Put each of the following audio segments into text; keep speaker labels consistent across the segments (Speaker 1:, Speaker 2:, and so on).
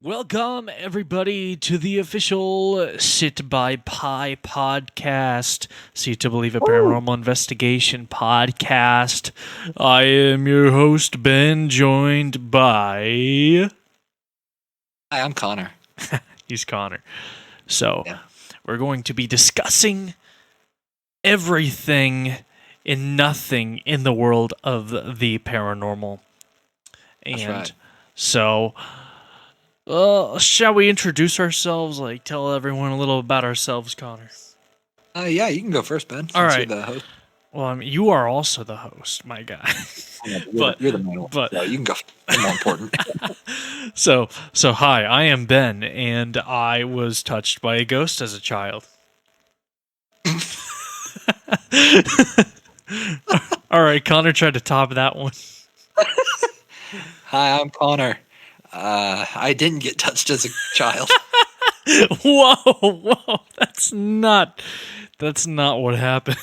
Speaker 1: Welcome, everybody, to the official SITBIPI podcast, See to Believe a Paranormal Investigation podcast. I am your host, Ben, joined by...
Speaker 2: Hi, I'm Connor.
Speaker 1: He's Connor. So, we're going to be discussing everything and nothing in the world of the paranormal. And
Speaker 2: That's right.
Speaker 1: so... shall we introduce ourselves? Like, tell everyone a little about ourselves, Connor.
Speaker 2: Yeah, you can go first, Ben.
Speaker 1: All right.
Speaker 2: You're the host.
Speaker 1: Well, I mean, you are also the host, my guy.
Speaker 2: You're the main one. So you can go. You're more important.
Speaker 1: So hi, I am Ben, and I was touched by a ghost as a child. All right, Connor tried to top that one.
Speaker 2: Hi, I'm Connor. I didn't get touched as a child.
Speaker 1: Whoa, that's not what happened.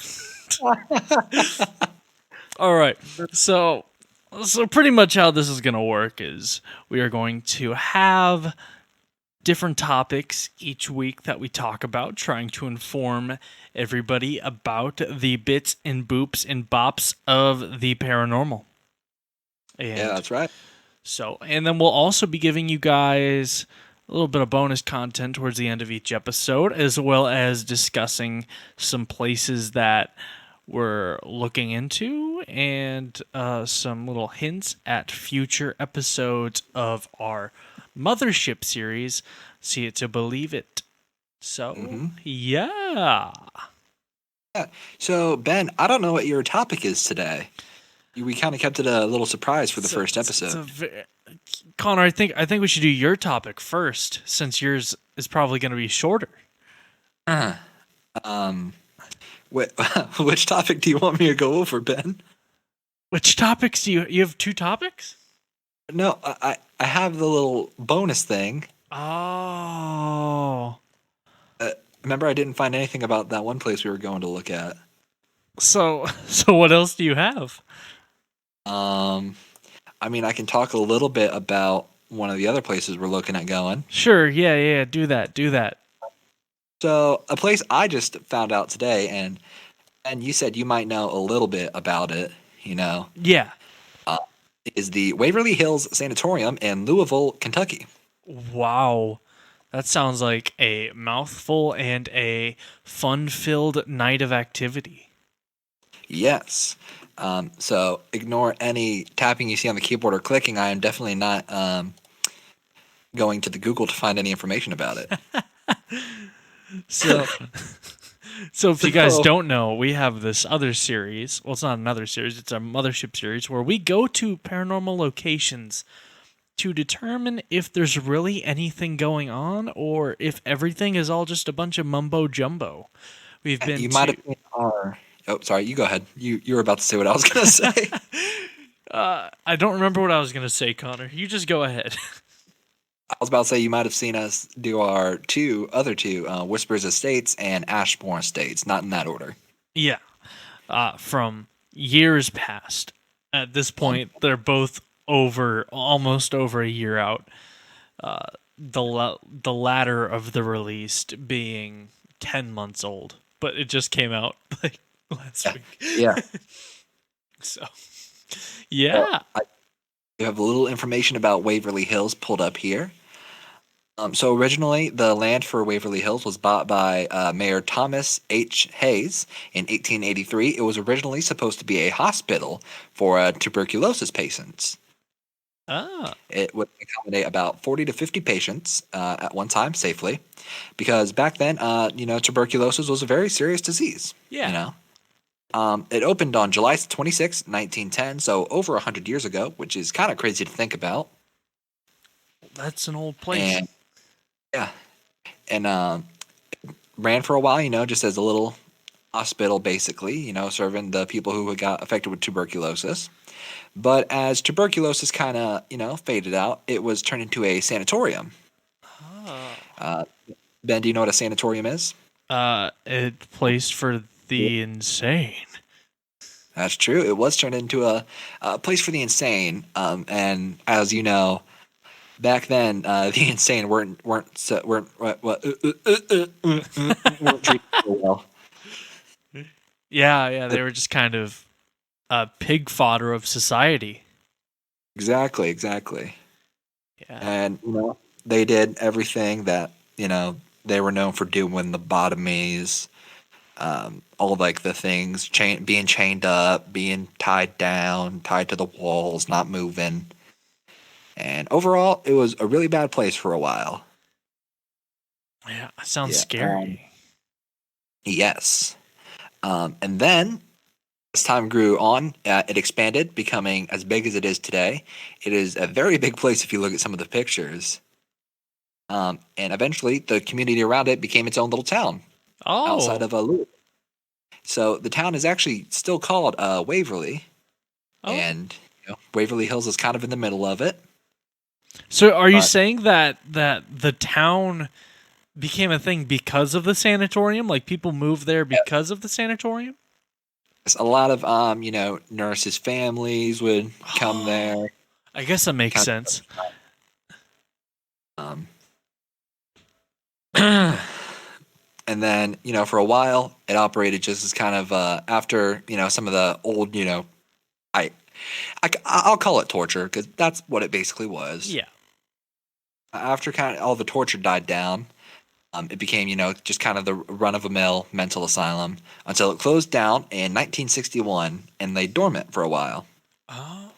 Speaker 1: All right, so pretty much how this is going to work is we are going to have different topics each week that we talk about, trying to inform everybody about the bits and boops and bops of the paranormal. And
Speaker 2: yeah, that's right.
Speaker 1: so, and then we'll also be giving you guys a little bit of bonus content towards the end of each episode, as well as discussing some places that we're looking into and some little hints at future episodes of our Mothership series, See It to Believe It. So, yeah.
Speaker 2: So, Ben, I don't know what your topic is today. We kind of kept it a little surprise for the first episode.
Speaker 1: Connor, I think we should do your topic first, since yours is probably going to be shorter.
Speaker 2: Which topic do you want me to go over, Ben?
Speaker 1: Which topics do you have? Two topics?
Speaker 2: No, I have the little bonus thing.
Speaker 1: Oh.
Speaker 2: Remember, I didn't find anything about that one place we were going to look at.
Speaker 1: So what else do you have?
Speaker 2: I mean, I can talk a little bit about one of the other places we're looking at going.
Speaker 1: Sure, yeah, do that.
Speaker 2: So, a place I just found out today, and you said you might know a little bit about it, you know.
Speaker 1: Yeah.
Speaker 2: Is the Waverly Hills Sanatorium in Louisville, Kentucky.
Speaker 1: Wow. That sounds like a mouthful and a fun-filled night of activity.
Speaker 2: Yes. So ignore any tapping you see on the keyboard or clicking. I am definitely not going to the Google to find any information about it.
Speaker 1: So if you guys don't know, we have this other series. Well, it's not another series. It's a Mothership series where we go to paranormal locations to determine if there's really anything going on or if everything is all just a bunch of mumbo jumbo. We've been.
Speaker 2: You might have seen our. Oh, sorry. You go ahead. You were about to say what I was going to say.
Speaker 1: I don't remember what I was going to say, Connor. You just go ahead.
Speaker 2: I was about to say you might have seen us do our other two, Whispers Estates and Ashbourne Estates, not in that order.
Speaker 1: Yeah. From years past. At this point, they're both almost over a year out. The latter of the released being 10 months old, but it just came out like last week.
Speaker 2: Yeah.
Speaker 1: So, yeah.
Speaker 2: You have a little information about Waverly Hills pulled up here. So originally, the land for Waverly Hills was bought by Mayor Thomas H. Hayes in 1883. It was originally supposed to be a hospital for tuberculosis patients. It would accommodate about 40 to 50 patients at one time safely, because back then, tuberculosis was a very serious disease.
Speaker 1: Yeah.
Speaker 2: You know, it opened on July 26, 1910, so over 100 years ago, which is kind of crazy to think about.
Speaker 1: That's an old place.
Speaker 2: And ran for a while, just as a little hospital, basically, serving the people who got affected with tuberculosis. But as tuberculosis kind of, faded out, it was turned into a sanatorium. Ben, do you know what a sanatorium is?
Speaker 1: A place for the insane.
Speaker 2: That's true. It was turned into a place for the insane. And as you know, back then, the insane weren't treated so well.
Speaker 1: Yeah, they were just kind of a pig fodder of society.
Speaker 2: Exactly.
Speaker 1: Yeah.
Speaker 2: And they did everything that they were known for doing: the lobotomies, all like the things, being chained up, being tied down, tied to the walls, not moving. And overall, it was a really bad place for a while.
Speaker 1: Yeah, sounds
Speaker 2: Yeah.
Speaker 1: scary.
Speaker 2: Yes. And then as time grew on, it expanded, becoming as big as it is today. It is a very big place if you look at some of the pictures. And eventually, the community around it became its own little town outside
Speaker 1: Oh.
Speaker 2: of Louisville. So the town is actually still called Waverly,
Speaker 1: Oh.
Speaker 2: and Waverly Hills is kind of in the middle of it.
Speaker 1: So are you
Speaker 2: But
Speaker 1: saying that the town became a thing because of the sanatorium? Like people moved there because of the sanatorium?
Speaker 2: a lot of nurses' families would come there.
Speaker 1: I guess that makes
Speaker 2: Kind
Speaker 1: sense.
Speaker 2: of, and then for a while it operated just as kind of after some of the old I, I'll call it torture because that's what it basically was.
Speaker 1: Yeah.
Speaker 2: After kind of all the torture died down, it became just kind of the run of a mill mental asylum until it closed down in 1961 and lay dormant for a while.
Speaker 1: Oh.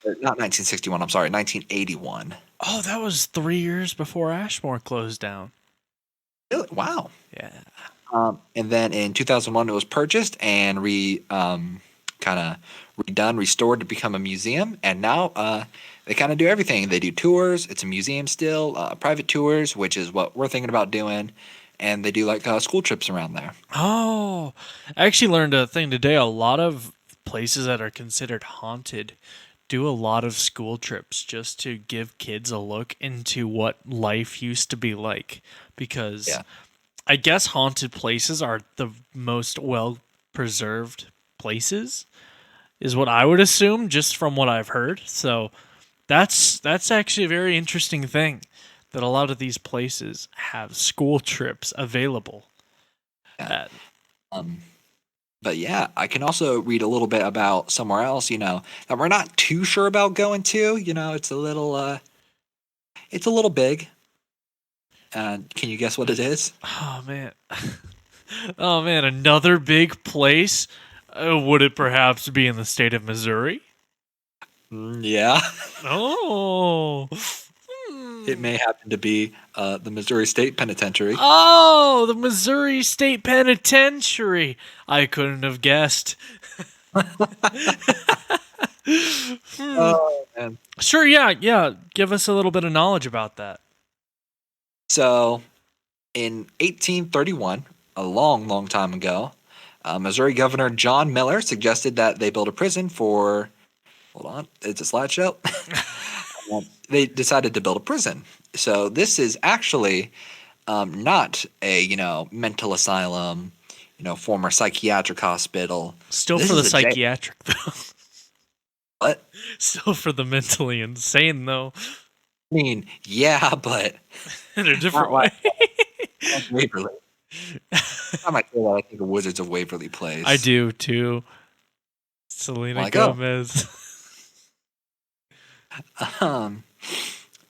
Speaker 2: Not 1961, I'm sorry, 1981.
Speaker 1: Oh, that was 3 years before Ashmore closed down.
Speaker 2: Really? Wow.
Speaker 1: Yeah.
Speaker 2: And then in 2001, it was purchased and kind of redone, restored to become a museum. And now they kind of do everything. They do tours. It's a museum still, private tours, which is what we're thinking about doing. And they do like school trips around there.
Speaker 1: Oh, I actually learned a thing today. A lot of places that are considered haunted do a lot of school trips just to give kids a look into what life used to be like. Because
Speaker 2: Yeah.
Speaker 1: I guess haunted places are the most well preserved places, is what I would assume just from what I've heard. So that's actually a very interesting thing that a lot of these places have school trips available.
Speaker 2: Yeah. But yeah, I can also read a little bit about somewhere else, that we're not too sure about going to. It's a little big. Can you guess what it is?
Speaker 1: Oh man. Oh man, another big place. Would it perhaps be in the state of Missouri?
Speaker 2: Yeah.
Speaker 1: Oh.
Speaker 2: It may happen to be the Missouri State Penitentiary.
Speaker 1: Oh, the Missouri State Penitentiary. I couldn't have guessed.
Speaker 2: Oh, man.
Speaker 1: Sure, yeah. Give us a little bit of knowledge about that.
Speaker 2: So, in 1831, a long, long time ago, Missouri Governor John Miller suggested that they build a prison for. Hold on, it's a slideshow. They decided to build a prison. So this is actually not a mental asylum, former psychiatric hospital.
Speaker 1: Still
Speaker 2: This
Speaker 1: for the
Speaker 2: is a jail.
Speaker 1: psychiatric, though.
Speaker 2: What?
Speaker 1: Still for the mentally insane, though.
Speaker 2: I mean, yeah, but
Speaker 1: In a different
Speaker 2: not like
Speaker 1: way.
Speaker 2: Waverly. I might say that I think of Wizards of Waverly Place.
Speaker 1: I do, too. Selena
Speaker 2: Like, oh.
Speaker 1: Gomez.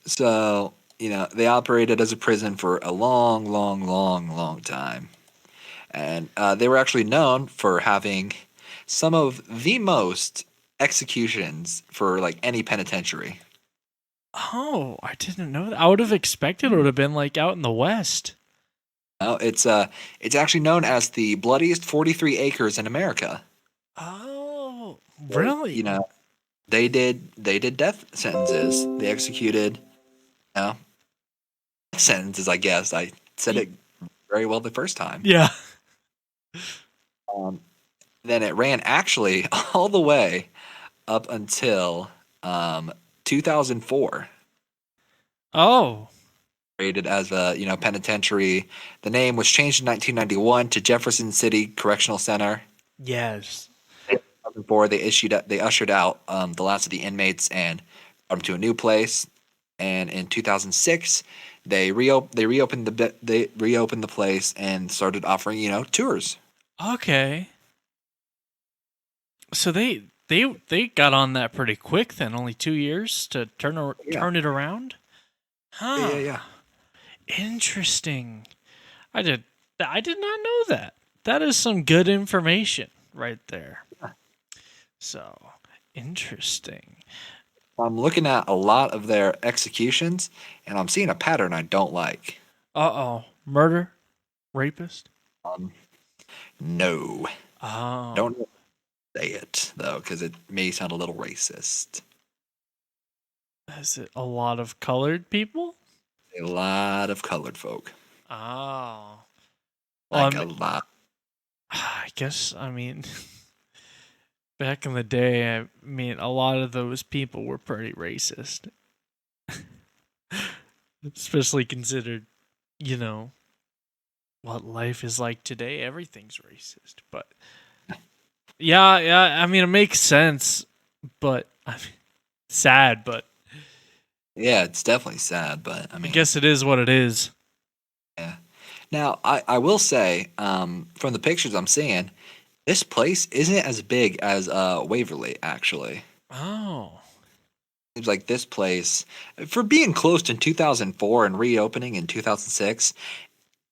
Speaker 2: So, they operated as a prison for a long, long, long, long time. And they were actually known for having some of the most executions for like any penitentiary.
Speaker 1: Oh, I didn't know that. I would have expected it would have been like out in the West.
Speaker 2: No, it's actually known as the bloodiest 43 acres in America.
Speaker 1: Oh, really?
Speaker 2: They did death sentences. They executed death sentences, I guess. I said it very well the first time.
Speaker 1: Yeah.
Speaker 2: Then it ran actually all the way up until 2004.
Speaker 1: Oh.
Speaker 2: Rated as a penitentiary. The name was changed in 1991 to Jefferson City Correctional Center.
Speaker 1: Yes.
Speaker 2: Before they ushered out the last of the inmates and brought them to a new place. And in 2006, they reopened the place and started offering tours.
Speaker 1: Okay. So they got on that pretty quick then. Only 2 years to turn it around. Huh.
Speaker 2: Yeah.
Speaker 1: Interesting. I did not know that. That is some good information right there. So, interesting.
Speaker 2: I'm looking at a lot of their executions, and I'm seeing a pattern I don't like.
Speaker 1: Uh-oh. Murder? Rapist?
Speaker 2: No.
Speaker 1: Oh.
Speaker 2: Don't say it, though, because it may sound a little racist.
Speaker 1: Is it a lot of colored people?
Speaker 2: A lot of colored folk.
Speaker 1: Oh.
Speaker 2: Like a lot.
Speaker 1: I guess, back in the day, a lot of those people were pretty racist. Especially considered, what life is like today. Everything's racist. But, yeah, it makes sense. But, sad, but.
Speaker 2: Yeah, it's definitely sad, but
Speaker 1: I guess it is what it is.
Speaker 2: Yeah. Now, I will say, from the pictures I'm seeing, this place isn't as big as Waverly, actually.
Speaker 1: Oh.
Speaker 2: Seems like this place, for being closed in 2004 and reopening in 2006,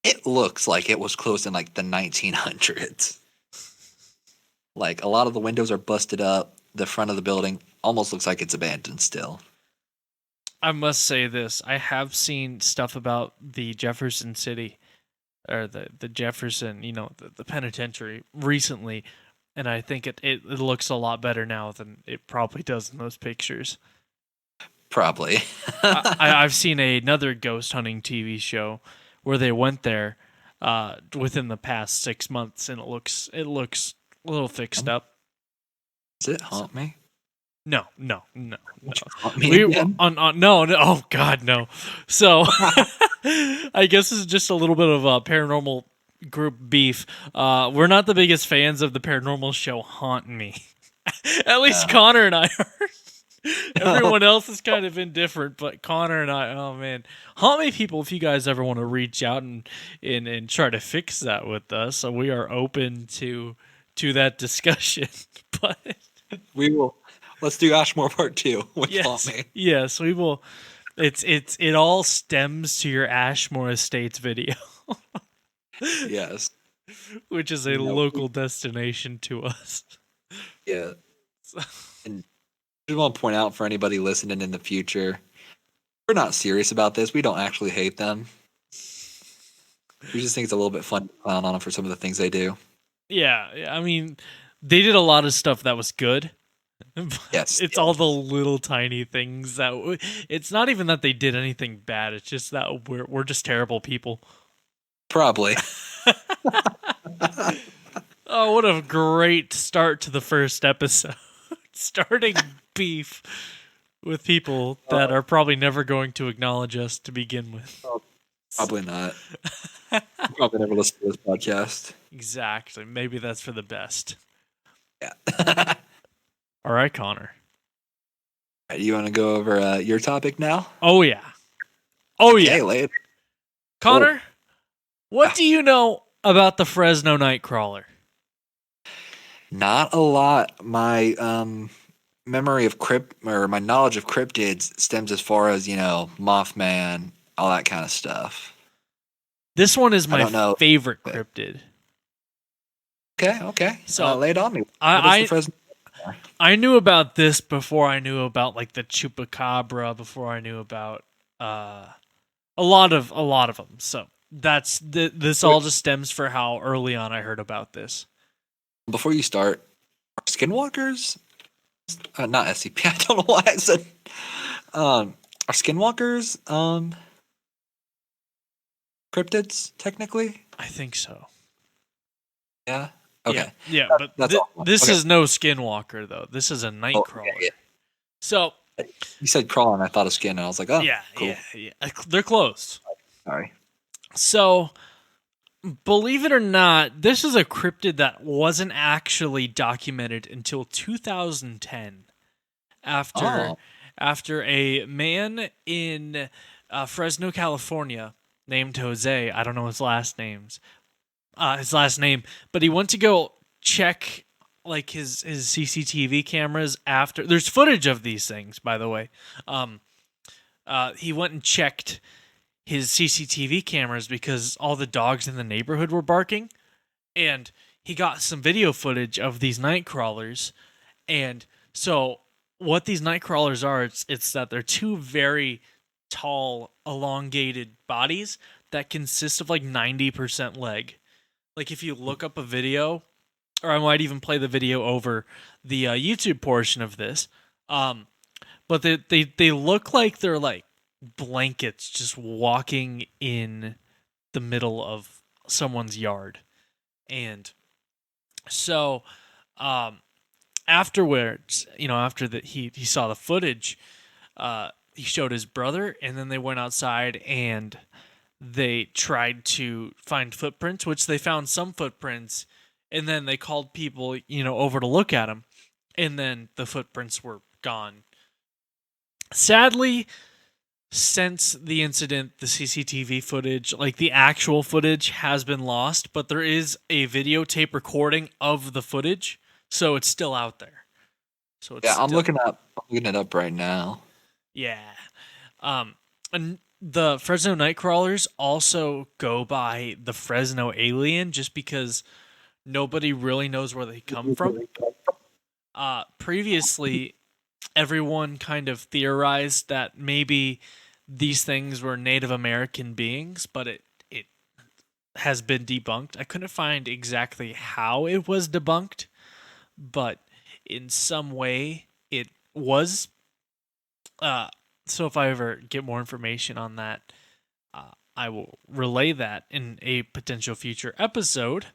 Speaker 2: it looks like it was closed in like the 1900s. Like a lot of the windows are busted up. The front of the building almost looks like it's abandoned still.
Speaker 1: I must say this. I have seen stuff about the Jefferson City, or the Jefferson, the penitentiary recently, and I think it looks a lot better now than it probably does in those pictures.
Speaker 2: Probably.
Speaker 1: I've seen another ghost hunting TV show where they went there within the past 6 months, and it looks a little fixed up.
Speaker 2: Does it haunt me?
Speaker 1: No.
Speaker 2: No.
Speaker 1: Oh God, no. So I guess it's just a little bit of a paranormal group beef. We're not the biggest fans of the paranormal show Haunt Me. At least Connor and I are. Everyone else is kind of indifferent, but Connor and I, oh man. Haunt Me people, if you guys ever want to reach out and try to fix that with us, so we are open to that discussion. But
Speaker 2: we will. Let's do Ashmore Part 2 with
Speaker 1: yes,
Speaker 2: Haunt Me.
Speaker 1: Yes, we will. It all stems to your Ashmore Estates video.
Speaker 2: Yes.
Speaker 1: Which is a local destination to us.
Speaker 2: Yeah. And I just want to point out for anybody listening in the future, we're not serious about this. We don't actually hate them. We just think it's a little bit fun to clown on them for some of the things they do.
Speaker 1: Yeah, they did a lot of stuff that was good.
Speaker 2: Yes.
Speaker 1: It's all the little tiny things that it's not even that they did anything bad. It's just that we're just terrible people.
Speaker 2: Probably.
Speaker 1: Oh, what a great start to the first episode. Starting beef with people that are probably never going to acknowledge us to begin with.
Speaker 2: Probably not. Probably never listen to this podcast.
Speaker 1: Exactly. Maybe that's for the best.
Speaker 2: Yeah.
Speaker 1: All right, Connor.
Speaker 2: You want to go over your topic now?
Speaker 1: Oh, yeah. Oh, yeah.
Speaker 2: Okay, later.
Speaker 1: Connor, what do you know about the Fresno Nightcrawler?
Speaker 2: Not a lot. My memory of my knowledge of cryptids stems as far as, Mothman, all that kind of stuff.
Speaker 1: This one is my favorite cryptid.
Speaker 2: Okay. So lay it on me.
Speaker 1: I knew about this before I knew about like the chupacabra, before I knew about a lot of them. So that's this all just stems for how early on I heard about this.
Speaker 2: Before you start, are skinwalkers? Not SCP. I don't know why I said. Are skinwalkers cryptids technically?
Speaker 1: I think so.
Speaker 2: Yeah. Okay.
Speaker 1: Yeah, but this is no skinwalker though. This is a nightcrawler. Yeah. So
Speaker 2: you said crawl, and I thought of skin, and I was like, oh,
Speaker 1: yeah,
Speaker 2: cool.
Speaker 1: Yeah. They're close.
Speaker 2: Sorry.
Speaker 1: So, believe it or not, this is a cryptid that wasn't actually documented until 2010, after after a man in Fresno, California, named Jose. I don't know his last name, but he went to go check like his CCTV cameras after. There's footage of these things, by the way. He went and checked his CCTV cameras because all the dogs in the neighborhood were barking, and he got some video footage of these night crawlers. And so what these night crawlers are, it's that they're two very tall, elongated bodies that consist of like 90% leg. Like if you look up a video, or I might even play the video over the YouTube portion of this. But they look like they're like blankets just walking in the middle of someone's yard. And so afterwards, after that he saw the footage, he showed his brother, and then they went outside and they tried to find footprints, which they found some footprints, and then they called people, over to look at them, and then the footprints were gone. Sadly, since the incident, the CCTV footage, like the actual footage, has been lost, but there is a videotape recording of the footage, so it's still out there. So it's
Speaker 2: I'm looking it up right now.
Speaker 1: Yeah. And the Fresno Nightcrawlers also go by the Fresno Alien just because nobody really knows where they come from. Previously, everyone kind of theorized that maybe these things were Native American beings, but it has been debunked. I couldn't find exactly how it was debunked, but in some way it was. So if I ever get more information on that, I will relay that in a potential future episode.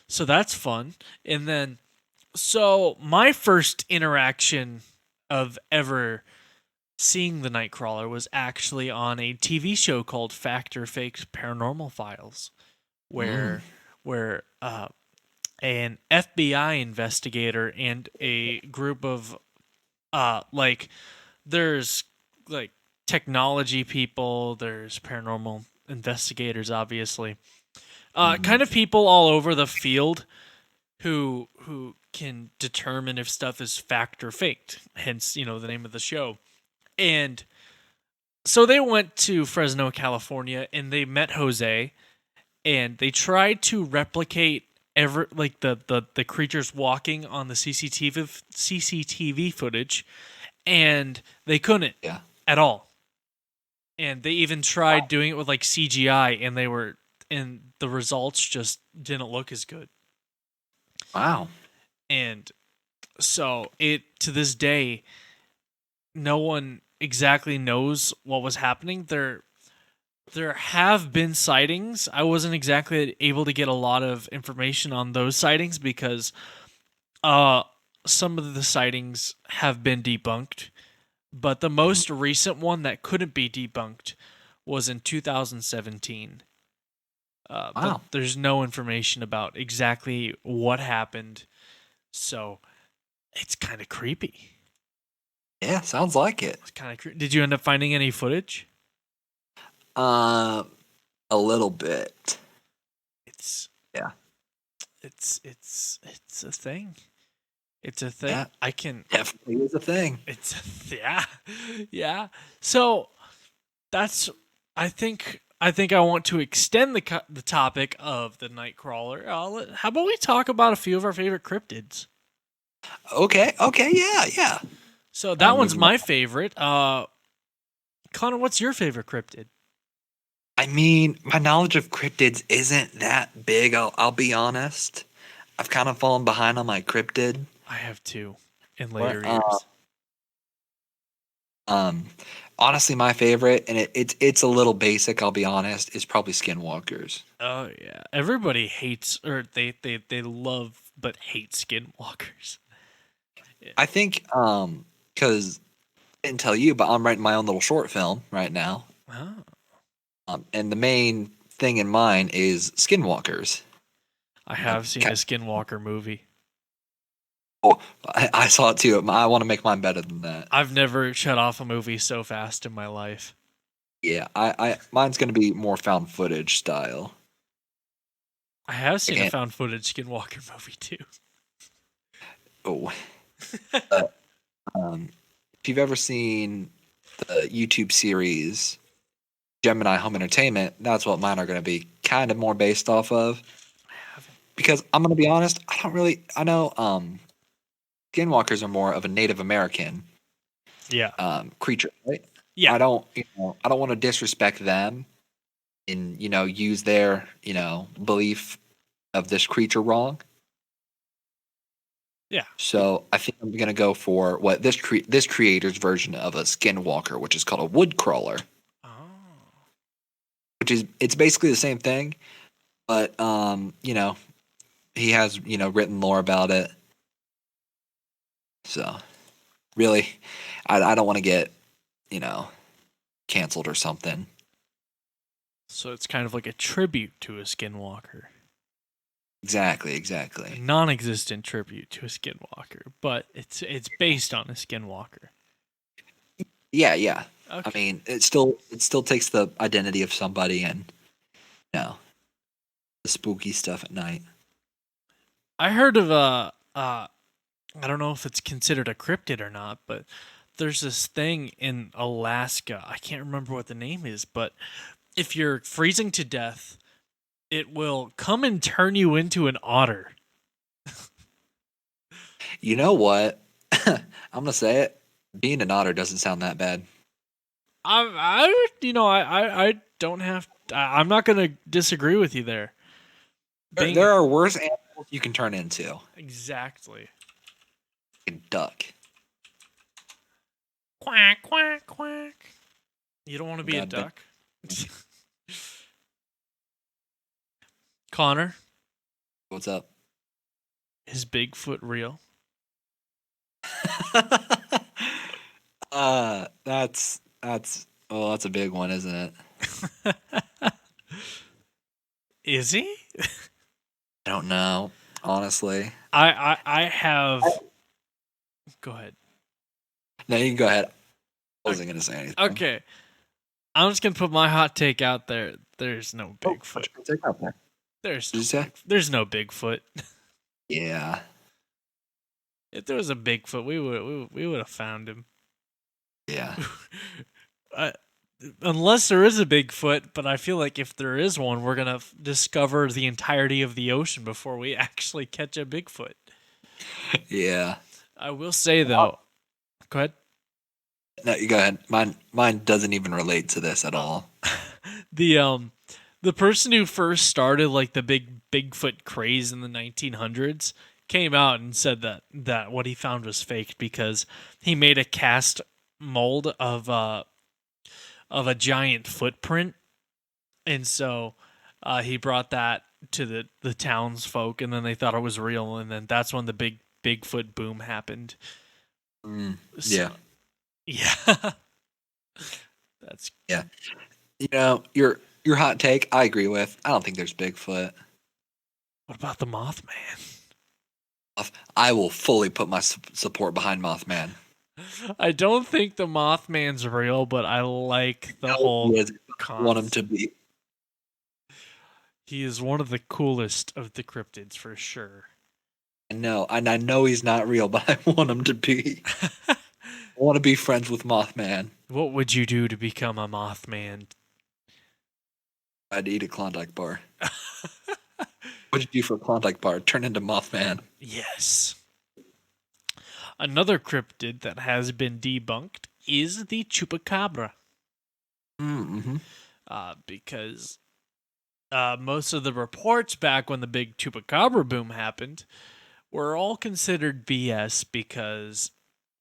Speaker 1: So that's fun. And then, so my first interaction of ever seeing the Nightcrawler was actually on a TV show called Fact or Fake Paranormal Files, where an FBI investigator and a group of there's like technology people, there's paranormal investigators, obviously, kind of people all over the field who can determine if stuff is fact or faked, hence the name of the show. And so they went to Fresno, California, and they met Jose, and they tried to replicate the creatures walking on the CCTV footage, and they couldn't at all. And they even tried doing it with like CGI, and the results just didn't look as good.
Speaker 2: Wow.
Speaker 1: And so to this day, no one exactly knows what was happening. There have been sightings. I wasn't exactly able to get a lot of information on those sightings because some of the sightings have been debunked. But the most recent one that couldn't be debunked was in 2017.
Speaker 2: Wow.
Speaker 1: But there's no information about exactly what happened. So it's kind of creepy.
Speaker 2: Yeah, sounds like it.
Speaker 1: It's kind of Did you end up finding any footage?
Speaker 2: A little bit.
Speaker 1: It's
Speaker 2: a
Speaker 1: thing. It's a thing.
Speaker 2: Yeah,
Speaker 1: I can.
Speaker 2: Definitely is a thing.
Speaker 1: Yeah. So that's. I think I want to extend the topic of the Nightcrawler. How about we talk about a few of our favorite cryptids?
Speaker 2: Okay. Yeah.
Speaker 1: So that one's my favorite. Connor, what's your favorite cryptid?
Speaker 2: I mean, my knowledge of cryptids isn't that big. I'll be honest. I've kind of fallen behind on my cryptid.
Speaker 1: I have too, in later years.
Speaker 2: Honestly, my favorite, and it's a little basic, I'll be honest, is probably skinwalkers.
Speaker 1: Oh yeah, everybody hates, or they love but hate skinwalkers.
Speaker 2: Yeah. I think because I didn't tell you, but I'm writing my own little short film right now.
Speaker 1: Oh.
Speaker 2: And the main thing in mine is skinwalkers.
Speaker 1: I have seen a skinwalker movie.
Speaker 2: Oh, I saw it too. I want to make mine better than that.
Speaker 1: I've never shut off a movie so fast in my life.
Speaker 2: Yeah, mine's gonna be more found footage style.
Speaker 1: I have seen a
Speaker 2: Again,
Speaker 1: found footage Skinwalker movie too.
Speaker 2: oh, uh, if you've ever seen the YouTube series Gemini Home Entertainment, that's what mine are gonna be kind of more based off of.
Speaker 1: I haven't.
Speaker 2: Because I'm gonna be honest, I know skinwalkers are more of a Native American
Speaker 1: Yeah.
Speaker 2: creature, right?
Speaker 1: Yeah.
Speaker 2: I don't want to disrespect them and use their belief of this creature wrong.
Speaker 1: Yeah.
Speaker 2: So I think I'm gonna go for what this creator's version of a skinwalker, which is called a wood crawler,
Speaker 1: Oh.
Speaker 2: which is it's basically the same thing, but he has written lore about it. So really, I don't want to get canceled or something.
Speaker 1: So it's kind of like a tribute to a Skinwalker.
Speaker 2: Exactly.
Speaker 1: A non-existent tribute to a Skinwalker, but it's based on a Skinwalker.
Speaker 2: Yeah.
Speaker 1: Okay.
Speaker 2: I mean, it still takes the identity of somebody and the spooky stuff at night.
Speaker 1: I heard of I don't know if it's considered a cryptid or not, but there's this thing in Alaska. I can't remember what the name is, but if you're freezing to death, it will come and turn you into an otter.
Speaker 2: You know what? I'm gonna say it. Being an otter doesn't sound that bad.
Speaker 1: I don't have. I'm not gonna disagree with you there.
Speaker 2: There are worse animals you can turn into.
Speaker 1: Exactly.
Speaker 2: A duck.
Speaker 1: Quack quack quack. You don't want to be a
Speaker 2: God,
Speaker 1: duck. Connor,
Speaker 2: What's up?
Speaker 1: is Bigfoot real?
Speaker 2: that's a big one, isn't it?
Speaker 1: Is he?
Speaker 2: I don't know, honestly.
Speaker 1: I have. Go ahead.
Speaker 2: No, you can go ahead. I wasn't gonna say anything.
Speaker 1: Okay. I'm just gonna put my hot take out there. There's no Bigfoot.
Speaker 2: Take out there.
Speaker 1: There's
Speaker 2: Did you say?
Speaker 1: there's no Bigfoot.
Speaker 2: Yeah.
Speaker 1: If there was a Bigfoot, we would have found him.
Speaker 2: Yeah.
Speaker 1: Unless there is a Bigfoot, but I feel like if there is one, we're gonna discover the entirety of the ocean before we actually catch a Bigfoot.
Speaker 2: Yeah.
Speaker 1: I will say though, go ahead.
Speaker 2: No, you go ahead. Mine doesn't even relate to this at all.
Speaker 1: The person who first started like the big Bigfoot craze in the 1900s came out and said that what he found was fake because he made a cast mold of a giant footprint, and so he brought that to the townsfolk, and then they thought it was real, and then that's when the big Bigfoot boom happened.
Speaker 2: Yeah.
Speaker 1: Yeah. That's
Speaker 2: Yeah. Your hot take, I agree with. I don't think there's Bigfoot.
Speaker 1: What about the Mothman?
Speaker 2: I will fully put my support behind Mothman.
Speaker 1: I don't think the Mothman's real, but I like the whole
Speaker 2: I want him to be.
Speaker 1: He is one of the coolest of the cryptids for sure.
Speaker 2: I know, and I know he's not real, but I want him to be. I want to be friends with Mothman.
Speaker 1: What would you do to become a Mothman?
Speaker 2: I'd eat a Klondike bar. What'd you do for a Klondike bar? Turn into Mothman.
Speaker 1: Yes. Another cryptid that has been debunked is the Chupacabra.
Speaker 2: Mm-hmm.
Speaker 1: Because most of the reports back when the big Chupacabra boom happened were all considered BS because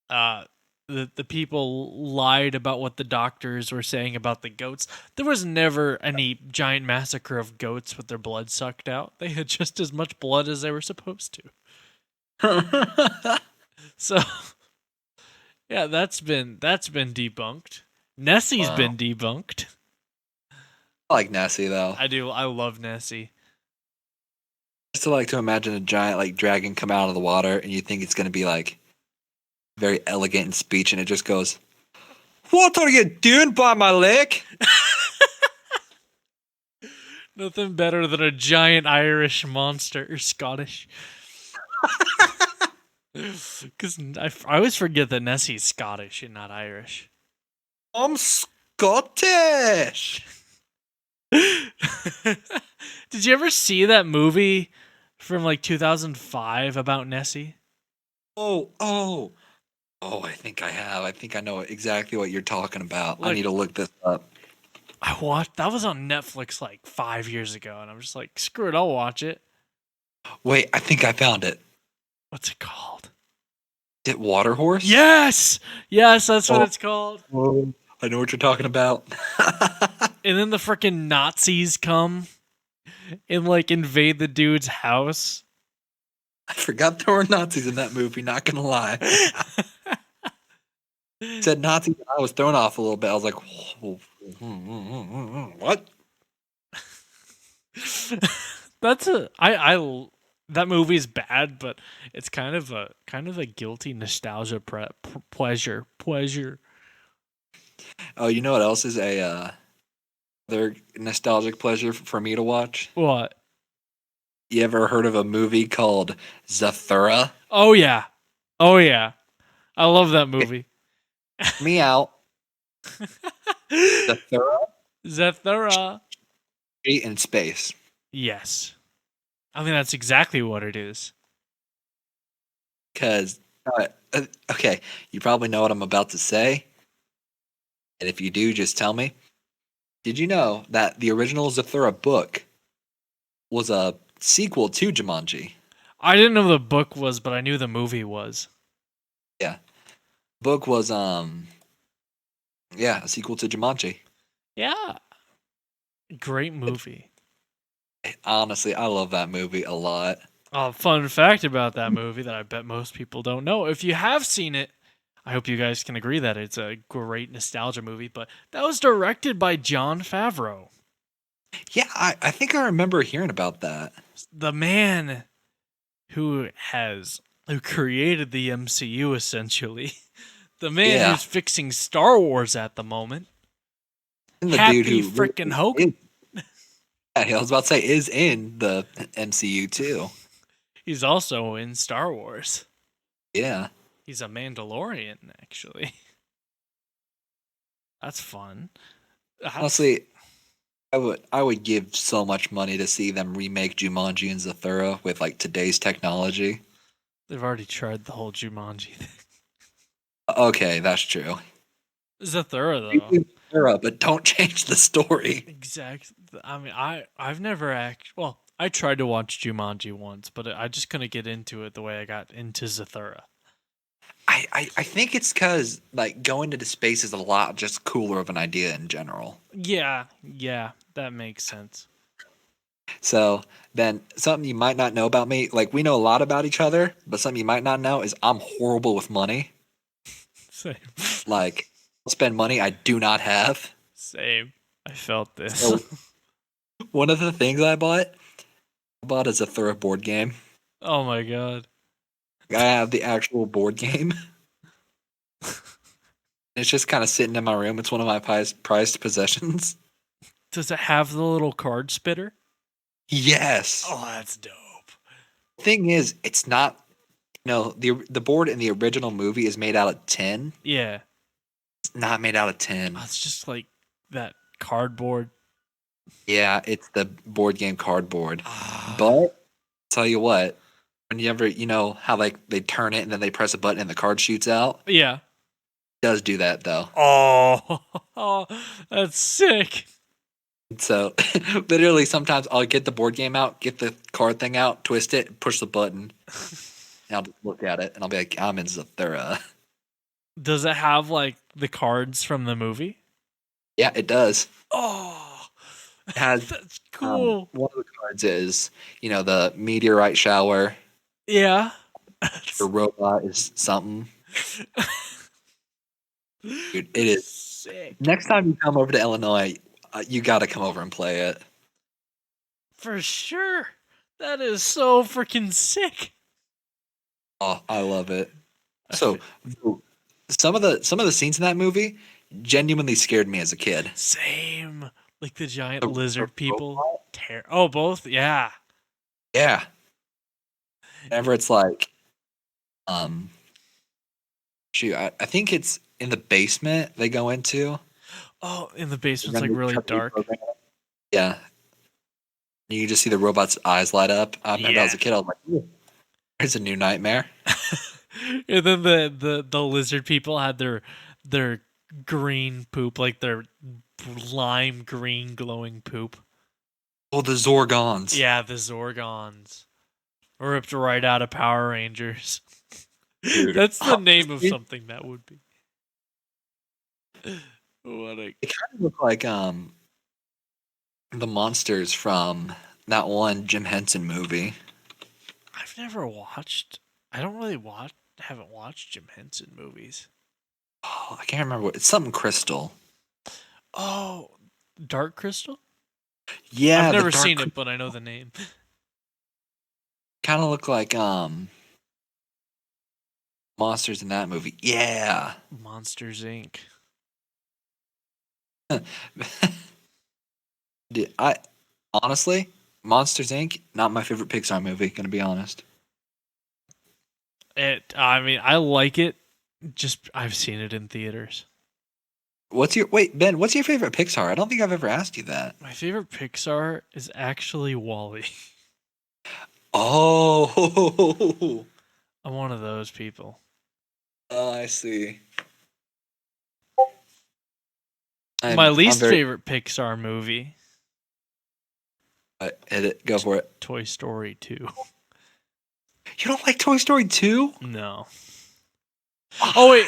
Speaker 1: the people lied about what the doctors were saying about the goats. There was never any giant massacre of goats with their blood sucked out. They had just as much blood as they were supposed to. So, yeah, that's been debunked. Nessie's been debunked.
Speaker 2: I like Nessie though.
Speaker 1: I do. I love Nessie.
Speaker 2: Just to like to imagine a giant like dragon come out of the water, and you think it's gonna be like very elegant in speech, and it just goes, "What are you doing by my leg?"
Speaker 1: Nothing better than a giant Irish monster or Scottish. Because I always forget that Nessie's Scottish and not Irish.
Speaker 2: I'm Scottish.
Speaker 1: Did you ever see that movie from like 2005 about Nessie?
Speaker 2: Oh. I think I have. I think I know exactly what you're talking about. I
Speaker 1: Look,
Speaker 2: need to look this up.
Speaker 1: I watched that was on Netflix like 5 years ago, and I'm just like, screw it, I'll watch it.
Speaker 2: Wait, I think I found it.
Speaker 1: What's it called?
Speaker 2: Is it Waterhorse?
Speaker 1: Yes, that's what it's called.
Speaker 2: Whoa. I know what you're talking about.
Speaker 1: And then the freaking Nazis come and like invade the dude's house.
Speaker 2: I forgot there were Nazis in that movie, not gonna lie. Said Nazis, and I was thrown off a little bit. I was like, what?
Speaker 1: That's that movie's bad, but it's kind of a guilty nostalgia pleasure.
Speaker 2: Oh, you know what else is a other nostalgic pleasure for me to watch?
Speaker 1: What?
Speaker 2: You ever heard of a movie called Zathura?
Speaker 1: Oh yeah. I love that movie.
Speaker 2: Me out. Zathura?
Speaker 1: Zathura.
Speaker 2: In space.
Speaker 1: Yes. I mean, that's exactly what it is.
Speaker 2: Because, okay, you probably know what I'm about to say. And if you do, just tell me. Did you know that the original Zathura book was a sequel to Jumanji?
Speaker 1: I didn't know the book was, but I knew the movie was.
Speaker 2: Yeah. Book was, a sequel to Jumanji.
Speaker 1: Yeah. Great movie.
Speaker 2: Honestly, I love that movie a lot.
Speaker 1: Fun fact about that movie that I bet most people don't know. If you have seen it, I hope you guys can agree that it's a great nostalgia movie, but that was directed by Jon Favreau.
Speaker 2: Yeah, I think I remember hearing about that.
Speaker 1: The man who created the MCU, essentially. The man who's fixing Star Wars at the moment.
Speaker 2: And the
Speaker 1: Happy
Speaker 2: dude who
Speaker 1: frickin' Hogan.
Speaker 2: I was about to say is in the MCU too.
Speaker 1: He's also in Star Wars.
Speaker 2: Yeah.
Speaker 1: He's a Mandalorian, actually. That's fun.
Speaker 2: Honestly, I would give so much money to see them remake Jumanji and Zathura with like today's technology.
Speaker 1: They've already tried the whole Jumanji thing.
Speaker 2: Okay, that's true.
Speaker 1: Zathura, though.
Speaker 2: Zathura, but don't change the story.
Speaker 1: Exactly. I mean, I've never well, I tried to watch Jumanji once, but I just couldn't get into it the way I got into Zathura.
Speaker 2: I think it's because like going into space is a lot just cooler of an idea in general.
Speaker 1: Yeah, that makes sense.
Speaker 2: So then something you might not know about me, like we know a lot about each other, but something you might not know is I'm horrible with money.
Speaker 1: Same.
Speaker 2: Like I'll spend money I do not have.
Speaker 1: Same. I felt this.
Speaker 2: So, one of the things I bought a Zathura board game.
Speaker 1: Oh my god.
Speaker 2: I have the actual board game. It's just kind of sitting in my room. It's one of my prized possessions.
Speaker 1: Does it have the little card spitter?
Speaker 2: Yes.
Speaker 1: Oh, that's dope.
Speaker 2: Thing is, it's not. The board in the original movie is made out of tin.
Speaker 1: Yeah.
Speaker 2: It's not made out of tin.
Speaker 1: Oh, it's just like that cardboard.
Speaker 2: Yeah, it's the board game cardboard. But tell you what, whenever how like they turn it and then they press a button and the card shoots out.
Speaker 1: Yeah.
Speaker 2: It does do that though.
Speaker 1: Oh, that's sick.
Speaker 2: So literally sometimes I'll get the board game out, get the card thing out, twist it, push the button, and I'll just look at it and I'll be like, I'm in Zathura.
Speaker 1: Does it have like the cards from the movie?
Speaker 2: Yeah, it does.
Speaker 1: Oh,
Speaker 2: it has.
Speaker 1: That's cool.
Speaker 2: One of the cards is, the meteorite shower.
Speaker 1: Yeah.
Speaker 2: The robot is something. Dude, it is
Speaker 1: sick.
Speaker 2: Next time you come over to Illinois, you got to come over and play it.
Speaker 1: For sure. That is so freaking sick.
Speaker 2: Oh, I love it.
Speaker 1: I
Speaker 2: So
Speaker 1: fi-
Speaker 2: some of the scenes in that movie genuinely scared me as a kid.
Speaker 1: Same. Like the giant
Speaker 2: The
Speaker 1: lizard people.
Speaker 2: robot?
Speaker 1: Oh, both? Yeah.
Speaker 2: Yeah. Whenever it's like, um, shoot, I think it's in the basement they go into.
Speaker 1: Oh, in the
Speaker 2: They're
Speaker 1: basement's
Speaker 2: gonna
Speaker 1: like really
Speaker 2: try to
Speaker 1: dark.
Speaker 2: reprogram it. Yeah. You just see the robot's eyes light up. I remember as
Speaker 1: Yeah.
Speaker 2: a kid, I was like, "Ooh, there's a new nightmare."
Speaker 1: And then the lizard people had their green poop, like their lime green glowing poop.
Speaker 2: Oh, the Zorgons.
Speaker 1: Yeah, the Zorgons. Ripped right out of Power Rangers.
Speaker 2: Dude.
Speaker 1: That's the name of
Speaker 2: Honestly,
Speaker 1: something that would be. What a
Speaker 2: they kind of look like the monsters from that one Jim Henson movie.
Speaker 1: I've never watched. I don't really watch. Haven't watched Jim Henson movies.
Speaker 2: Oh, I can't remember what it's something crystal.
Speaker 1: Oh, Dark Crystal. I've
Speaker 2: Yeah, the
Speaker 1: never
Speaker 2: dark
Speaker 1: seen it, but I know the name.
Speaker 2: kind of look like monsters in that movie. Yeah.
Speaker 1: Monsters Inc.
Speaker 2: Dude, I honestly, Monsters Inc. not my favorite Pixar movie. Gonna be honest.
Speaker 1: I mean, I like it. Just I've seen it in theaters.
Speaker 2: Wait, Ben? What's your favorite Pixar? I don't think I've ever asked you that.
Speaker 1: My favorite Pixar is actually Wally.
Speaker 2: Oh,
Speaker 1: I'm one of those people.
Speaker 2: oh, I see.
Speaker 1: My
Speaker 2: I'm
Speaker 1: least
Speaker 2: very.
Speaker 1: favorite Pixar movie,
Speaker 2: Hit it. Go for it.
Speaker 1: Toy Story 2.
Speaker 2: You don't like Toy Story 2?
Speaker 1: No. Oh wait.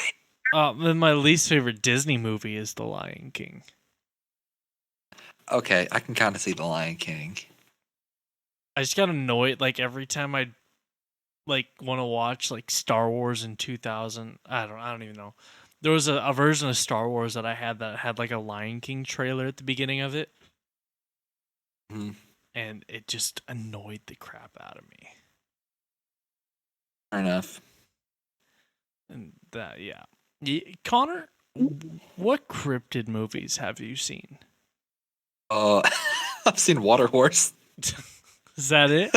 Speaker 1: Then my least favorite Disney movie is The Lion King.
Speaker 2: Okay, I can kind of see The Lion King.
Speaker 1: I just got annoyed like every time I like want to watch like Star Wars in 2000. I don't even know. There was a version of Star Wars that I had that had like a Lion King trailer at the beginning of it,
Speaker 2: Mhm.
Speaker 1: and it just annoyed the crap out of me.
Speaker 2: Fair enough.
Speaker 1: And that, yeah. Connor, what cryptid movies have you seen?
Speaker 2: I've seen Water Horse.
Speaker 1: Is that it?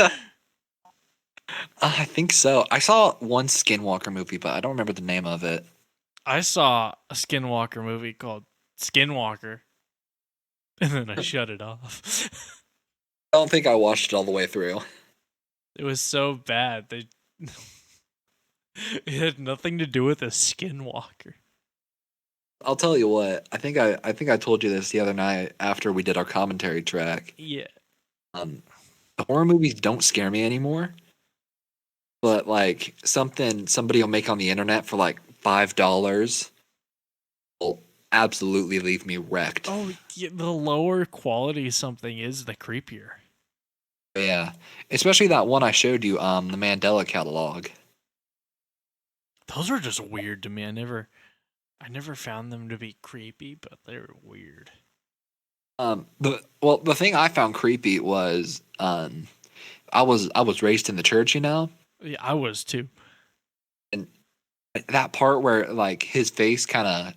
Speaker 2: I think so. I saw one Skinwalker movie, but I don't remember the name of it.
Speaker 1: I saw a Skinwalker movie called Skinwalker, and then I
Speaker 2: I
Speaker 1: shut it off.
Speaker 2: don't think I watched it all the way through.
Speaker 1: It was so bad. It had nothing to do with a Skinwalker.
Speaker 2: I'll tell you what. I think I told you this the other night after we did our commentary track.
Speaker 1: Yeah.
Speaker 2: The horror movies don't scare me anymore. But like something somebody will make on the internet for like $5 will absolutely leave me wrecked.
Speaker 1: Oh, yeah, the lower quality something is, the creepier.
Speaker 2: Yeah, especially that one I showed you, the Mandela catalog.
Speaker 1: Those are just weird to me. I never found them to be creepy, but they're weird.
Speaker 2: The thing I found creepy was I was raised in the church,
Speaker 1: Yeah, I was too.
Speaker 2: and that part where like his face kind of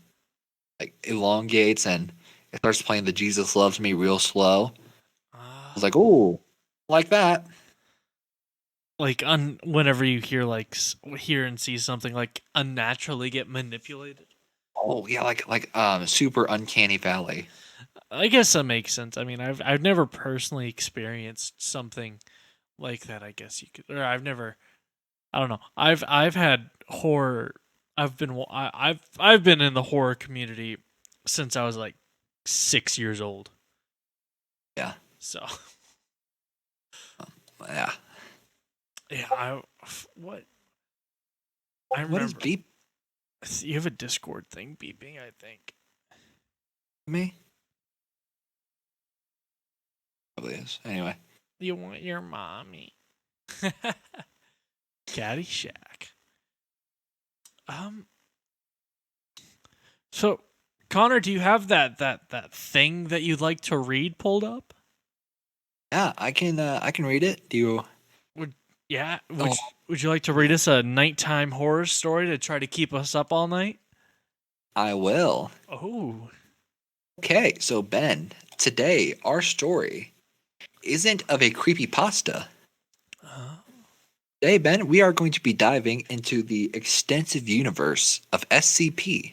Speaker 2: like elongates and it starts playing the Jesus Loves Me real slow. I was like, "Ooh, like that."
Speaker 1: Like whenever you hear like hear and see something like unnaturally get manipulated.
Speaker 2: Oh yeah, like super uncanny valley.
Speaker 1: I guess that makes sense. I mean, I've never personally experienced something like that. I guess you could, or I've never. I don't know. I've had horror. I've been in the horror community since I was like 6 years old.
Speaker 2: Yeah,
Speaker 1: So
Speaker 2: yeah.
Speaker 1: yeah, what I
Speaker 2: What is
Speaker 1: remember.
Speaker 2: beep
Speaker 1: You have a Discord thing beeping, I think.
Speaker 2: me? Probably is. Anyway,
Speaker 1: You want your mommy. Caddyshack. Um. So, Connor, do you have that thing that you'd like to read pulled up?
Speaker 2: Yeah, I can read it. Do you?
Speaker 1: Would yeah?
Speaker 2: Oh,
Speaker 1: Would you like to read us a nighttime horror story to try to keep us up all night?
Speaker 2: I will.
Speaker 1: Oh,
Speaker 2: Okay, so Ben, today our story isn't of a creepy pasta.
Speaker 1: uh,
Speaker 2: Today, Ben, we are going to be diving into the extensive universe of SCP,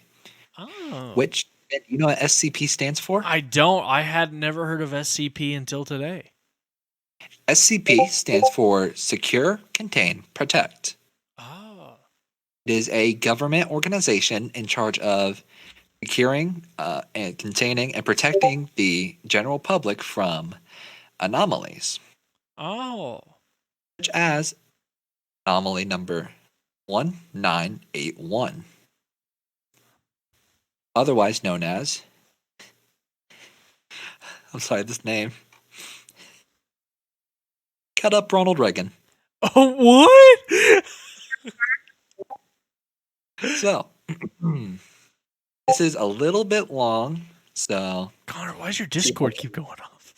Speaker 1: oh.
Speaker 2: which Ben, you know what SCP stands for?
Speaker 1: I don't. I had never heard of SCP until today.
Speaker 2: SCP stands for Secure, Contain, Protect.
Speaker 1: Oh,
Speaker 2: It is a government organization in charge of securing and containing and protecting the general public from anomalies,
Speaker 1: oh.
Speaker 2: such as anomaly number 1981, otherwise known as, I'm sorry, this name, cut up Ronald Reagan.
Speaker 1: Oh, what?
Speaker 2: So, this is a little bit long, so
Speaker 1: Connor, why does your Discord keep going off?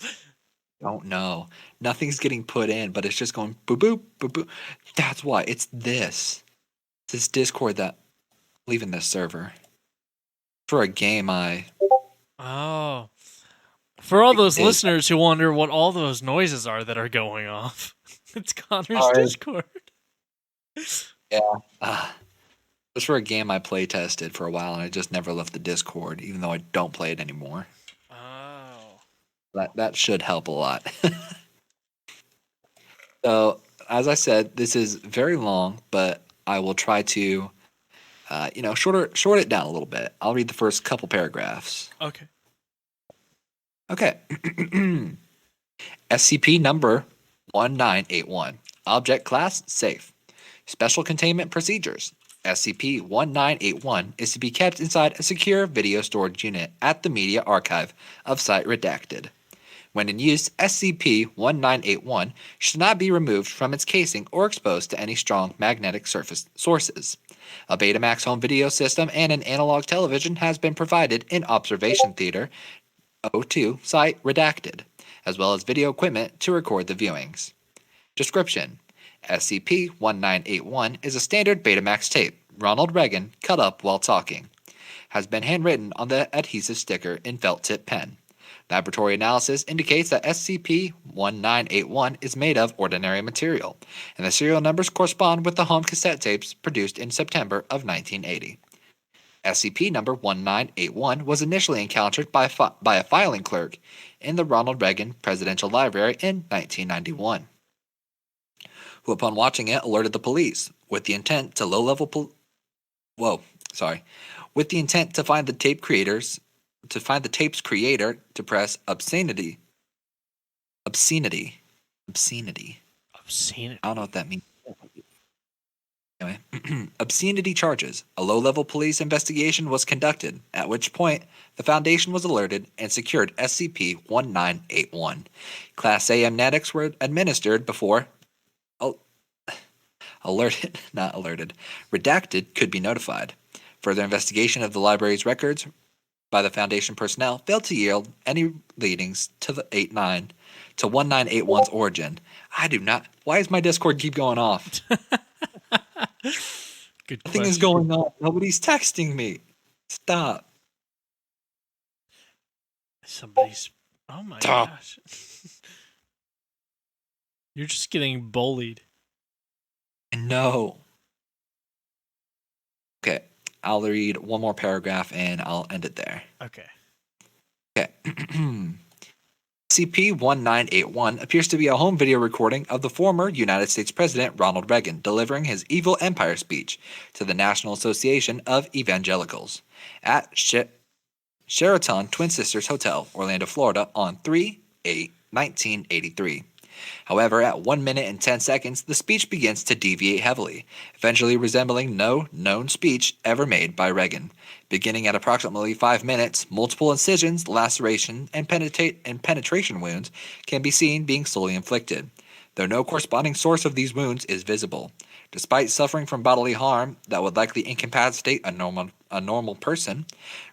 Speaker 2: don't know. Nothing's getting put in, but it's just going boop boop boop boop. That's why it's this. This Discord that leaving this server for a game.
Speaker 1: Oh. For all those
Speaker 2: Is
Speaker 1: listeners who wonder what all those noises are that are going off, it's Connor's
Speaker 2: are
Speaker 1: Discord.
Speaker 2: yeah. It was for a game I play tested for a while, and I just never left the Discord, even though I don't play it anymore.
Speaker 1: Oh.
Speaker 2: That should help a lot. So, as I said, this is very long, but I will try to, short it down a little bit. I'll read the first couple paragraphs.
Speaker 1: Okay.
Speaker 2: Okay. SCP number 1981. Object class safe. Special containment procedures. SCP 1981 is to be kept inside a secure video storage unit at the Media Archive of Site Redacted. When in use, SCP 1981 should not be removed from its casing or exposed to any strong magnetic surface sources. A Betamax home video system and an analog television has been provided in Observation Theater 02 Site Redacted, as well as video equipment to record the viewings. Description: SCP 1981 is a standard Betamax tape, Ronald Reagan, cut up while talking. Has been handwritten on the adhesive sticker in felt tip pen. Laboratory analysis indicates that SCP 1981 is made of ordinary material, and the serial numbers correspond with the home cassette tapes produced in September of 1980. SCP number 1981 was initially encountered by a filing clerk in the Ronald Reagan Presidential Library in 1991, who upon watching it alerted the police with the intent to with the intent to find the tape's creator to press obscenity.
Speaker 1: I've seen it.
Speaker 2: I don't know what that means. Anyway, obscenity charges. A low-level police investigation was conducted, at which point the Foundation was alerted and secured SCP-1981. Class A amnetics were administered before redacted could be notified. Further investigation of the library's records by the Foundation personnel failed to yield any leadings to the 1981's origin. I do not. Why does my Discord keep going off?
Speaker 1: Good
Speaker 2: Nothing is
Speaker 1: question.
Speaker 2: going on. Nobody's texting me. Stop.
Speaker 1: Somebody's. Oh my
Speaker 2: Stop.
Speaker 1: gosh. You're just getting bullied.
Speaker 2: No. Okay. I'll read one more paragraph and I'll end it there.
Speaker 1: Okay.
Speaker 2: Okay. SCP-1981 appears to be a home video recording of the former United States President Ronald Reagan delivering his Evil Empire speech to the National Association of Evangelicals at Sheraton Twin Sisters Hotel, Orlando, Florida on 3/8/1983. However, at 1 minute and 10 seconds, the speech begins to deviate heavily, eventually resembling no known speech ever made by Reagan. Beginning at approximately 5 minutes, multiple incisions, laceration, and penetration wounds can be seen being slowly inflicted. though no corresponding source of these wounds is visible. Despite suffering from bodily harm that would likely incapacitate a normal person,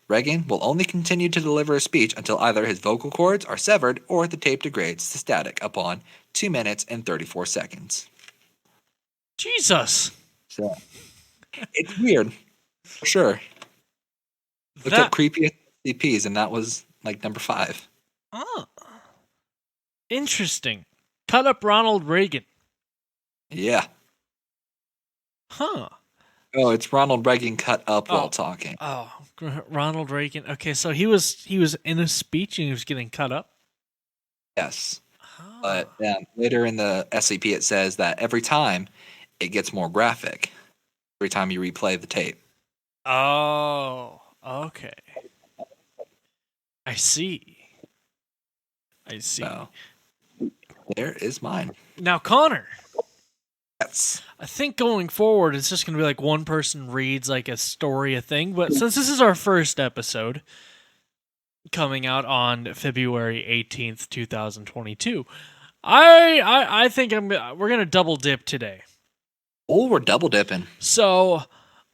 Speaker 2: Reagan will only continue to deliver a speech until either his vocal cords are severed or the tape degrades to static upon 2 minutes and 34 seconds.
Speaker 1: Jesus.
Speaker 2: So, it's weird, for sure. Looked up
Speaker 1: That
Speaker 2: creepiest SCPs, and that was like number 5.
Speaker 1: oh, interesting. Cut up Ronald Reagan.
Speaker 2: Yeah.
Speaker 1: Huh.
Speaker 2: Oh, it's Ronald Reagan cut up while
Speaker 1: Oh.
Speaker 2: talking.
Speaker 1: Oh, Ronald Reagan. Okay, so he was in a speech and he was getting cut up.
Speaker 2: Yes.
Speaker 1: Huh.
Speaker 2: But later in the SCP, it says that every time it gets more graphic. Every time you replay the tape.
Speaker 1: Oh, okay. I see.
Speaker 2: So, there is mine.
Speaker 1: Now, Connor.
Speaker 2: Yes.
Speaker 1: I think going forward, it's just going to be like one person reads like a story, a thing. But since this is our first episode coming out on February 18th, 2022, I think we're going to double dip today.
Speaker 2: Oh, we're double dipping.
Speaker 1: So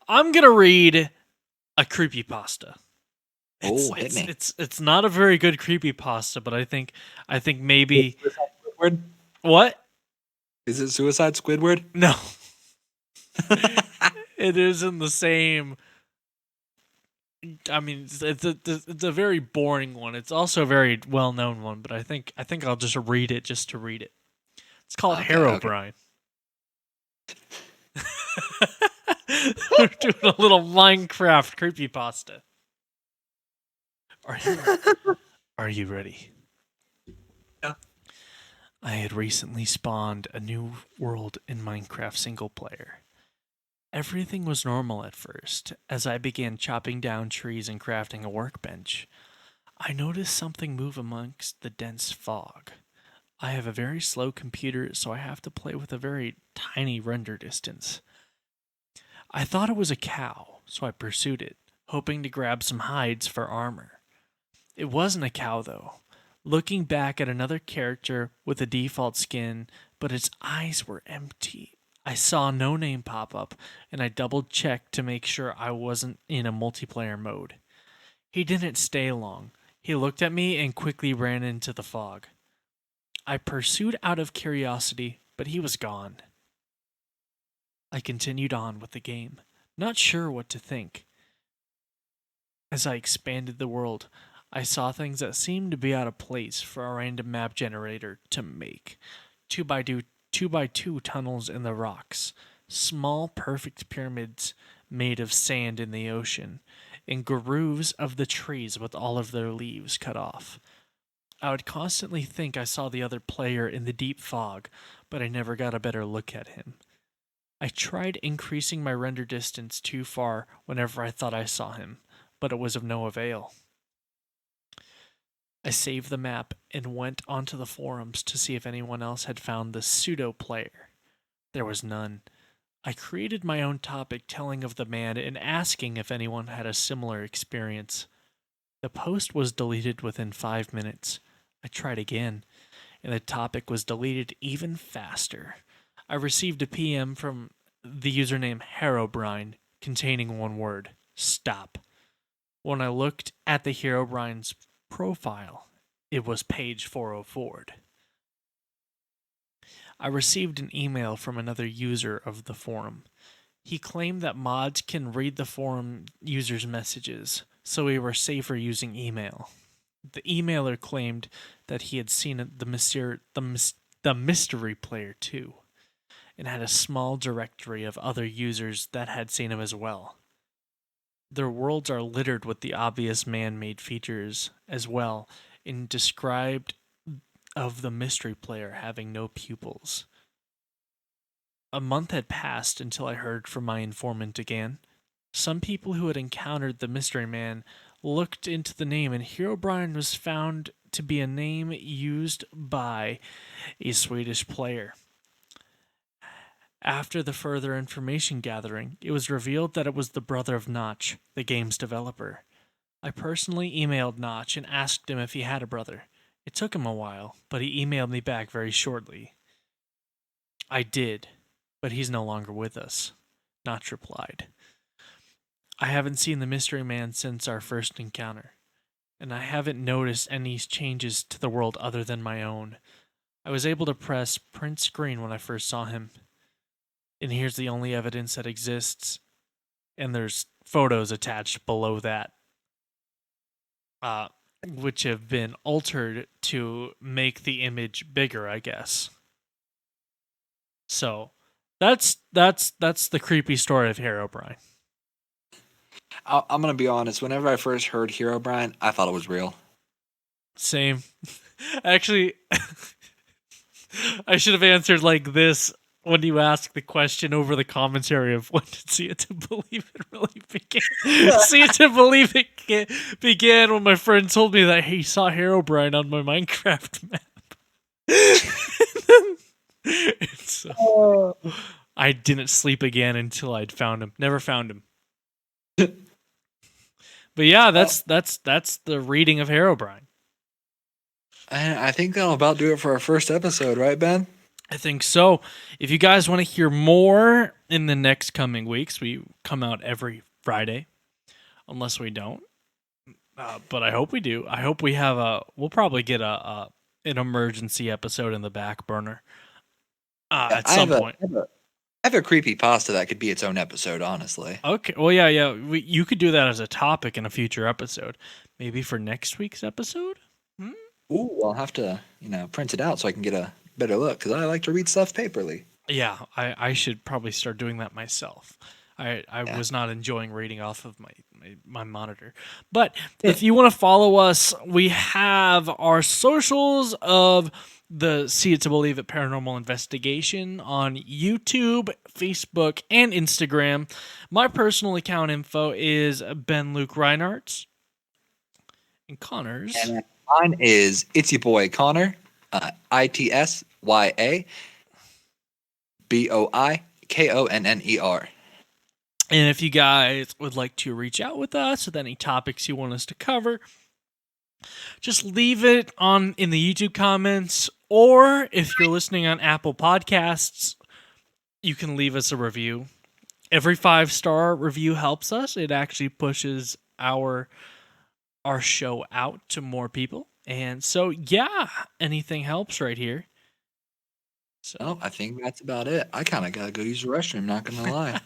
Speaker 1: I'm going to read a creepypasta.
Speaker 2: Hit me.
Speaker 1: It's not a very good creepypasta, but I think maybe
Speaker 2: Squidward?
Speaker 1: What?
Speaker 2: Is it Suicide Squidward?
Speaker 1: No. It is in the same. I mean, it's a very boring one. It's also a very well known one, but I think I'll just read it just to read it. It's called Herobrine. We're doing a little Minecraft creepypasta. Are you ready?
Speaker 2: Yeah.
Speaker 1: I had recently spawned a new world in Minecraft single player. Everything was normal at first, as I began chopping down trees and crafting a workbench. I noticed something move amongst the dense fog. I have a very slow computer, so I have to play with a very tiny render distance. I thought it was a cow, so I pursued it, hoping to grab some hides for armor. It wasn't a cow, though. Looking back at another character with a default skin, but its eyes were empty. I saw no name pop up, and I double-checked to make sure I wasn't in a multiplayer mode. He didn't stay long. He looked at me and quickly ran into the fog. I pursued out of curiosity, but he was gone. I continued on with the game, not sure what to think. As I expanded the world, I saw things that seemed to be out of place for a random map generator to make. 2x2 tunnels in the rocks, small perfect pyramids made of sand in the ocean, and grooves of the trees with all of their leaves cut off. I would constantly think I saw the other player in the deep fog, but I never got a better look at him. I tried increasing my render distance too far whenever I thought I saw him, but it was of no avail. I saved the map and went onto the forums to see if anyone else had found the pseudo player. There was none. I created my own topic telling of the man and asking if anyone had a similar experience. The post was deleted within 5 minutes. I tried again, and the topic was deleted even faster. I received a PM from the username Herobrine containing one word: stop. When I looked at the Herobrine's profile, it was page 404. I received an email from another user of the forum. He claimed that mods can read the forum users' messages, so we were safer using email. The emailer claimed that he had seen the mystery player too, and had a small directory of other users that had seen him as well. Their worlds are littered with the obvious man-made features as well, and described of the mystery player having no pupils. A month had passed until I heard from my informant again. Some people who had encountered the mystery man looked into the name, and Herobrine was found to be a name used by a Swedish player. After the further information gathering, it was revealed that it was the brother of Notch, the game's developer. I personally emailed Notch and asked him if he had a brother. It took him a while, but he emailed me back very shortly. I did, but he's no longer with us. Notch replied. I haven't seen the mystery man since our first encounter, and I haven't noticed any changes to the world other than my own. I was able to press print screen when I first saw him, and here's the only evidence that exists, and there's photos attached below that, which have been altered to make the image bigger, I guess. So that's the creepy story of Herobrine.
Speaker 2: I'm gonna be honest. Whenever I first heard Herobrine, I thought it was real.
Speaker 1: Same. Actually, I should have answered like this when you asked the question over the commentary of when did See It to Believe It really began. See It to Believe It began when my friend told me that he saw Herobrine on my Minecraft map. So, I didn't sleep again until I'd found him. Never found him. But yeah, that's the reading of Herobrine.
Speaker 2: I think that'll about do it for our first episode, right, Ben?
Speaker 1: I think so. If you guys want to hear more in the next coming weeks, we come out every Friday, unless we don't. But I hope we do. I hope we have we'll probably get an emergency episode in the back burner at some point.
Speaker 2: I have a creepy pasta that could be its own episode, honestly.
Speaker 1: Okay. Well, yeah. You could do that as a topic in a future episode, maybe for next week's episode.
Speaker 2: Ooh, I'll have to, print it out so I can get a better look because I like to read stuff paperly.
Speaker 1: Yeah, I should probably start doing that myself. I was not enjoying reading off of my monitor. But if you want to follow us, we have our socials of the See It to Believe It Paranormal Investigation on YouTube, Facebook, and Instagram. My personal account info is Ben Luke Rinartz. And Connor's.
Speaker 2: And mine is It's Your Boy Connor, ITSYABOIKONNER.
Speaker 1: And if you guys would like to reach out with us with any topics you want us to cover, just leave it in the YouTube comments, or if you're listening on Apple Podcasts, you can leave us a review. Every 5-star review helps us. It actually pushes our show out to more people. And so, yeah, anything helps right here.
Speaker 2: So I think that's about it. I kind of got to go use the restroom, not going to lie.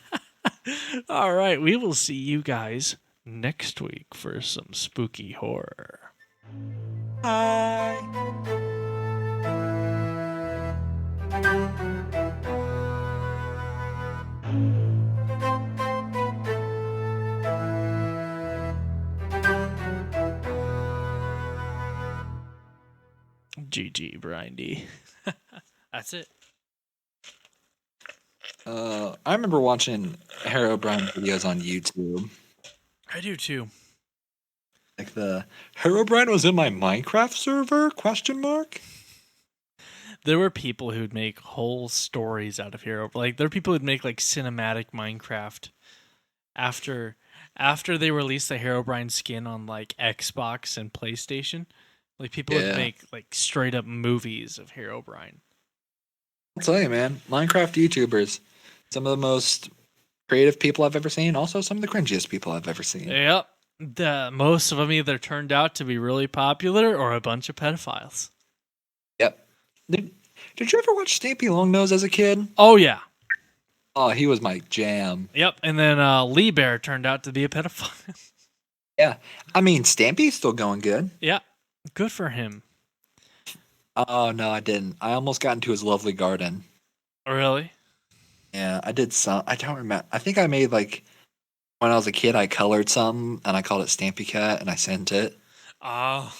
Speaker 1: All right, we will see you guys next week for some spooky horror.
Speaker 2: Bye.
Speaker 1: GG, Brindy. That's it.
Speaker 2: I remember watching Herobrine videos on YouTube.
Speaker 1: I do too.
Speaker 2: Like the Herobrine was in my Minecraft server? ?
Speaker 1: There were people who'd make whole stories out of Hero. Like there were people who'd make like cinematic Minecraft after they released the Herobrine skin on like Xbox and PlayStation. Like people would make like straight up movies of Herobrine.
Speaker 2: I'll tell you, man, Minecraft YouTubers, some of the most creative people I've ever seen. Also, some of the cringiest people I've ever seen.
Speaker 1: Yep. Most of them either turned out to be really popular or a bunch of pedophiles.
Speaker 2: Yep. Did you ever watch Stampy Longnose as a kid?
Speaker 1: Oh, yeah.
Speaker 2: Oh, he was my jam.
Speaker 1: Yep. And then Lee Bear turned out to be a pedophile.
Speaker 2: Yeah. I mean, Stampy's still going good.
Speaker 1: Yeah. Good for him.
Speaker 2: Oh, no, I didn't. I almost got into his lovely garden.
Speaker 1: Really?
Speaker 2: Yeah, I did some. I don't remember. I think I made like, when I was a kid, I colored something and I called it Stampy Cat and I sent it.
Speaker 1: Oh.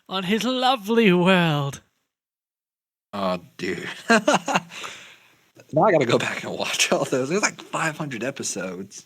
Speaker 1: On his lovely world.
Speaker 2: Oh, dude. Now I gotta go back and watch all those. There's like 500 episodes.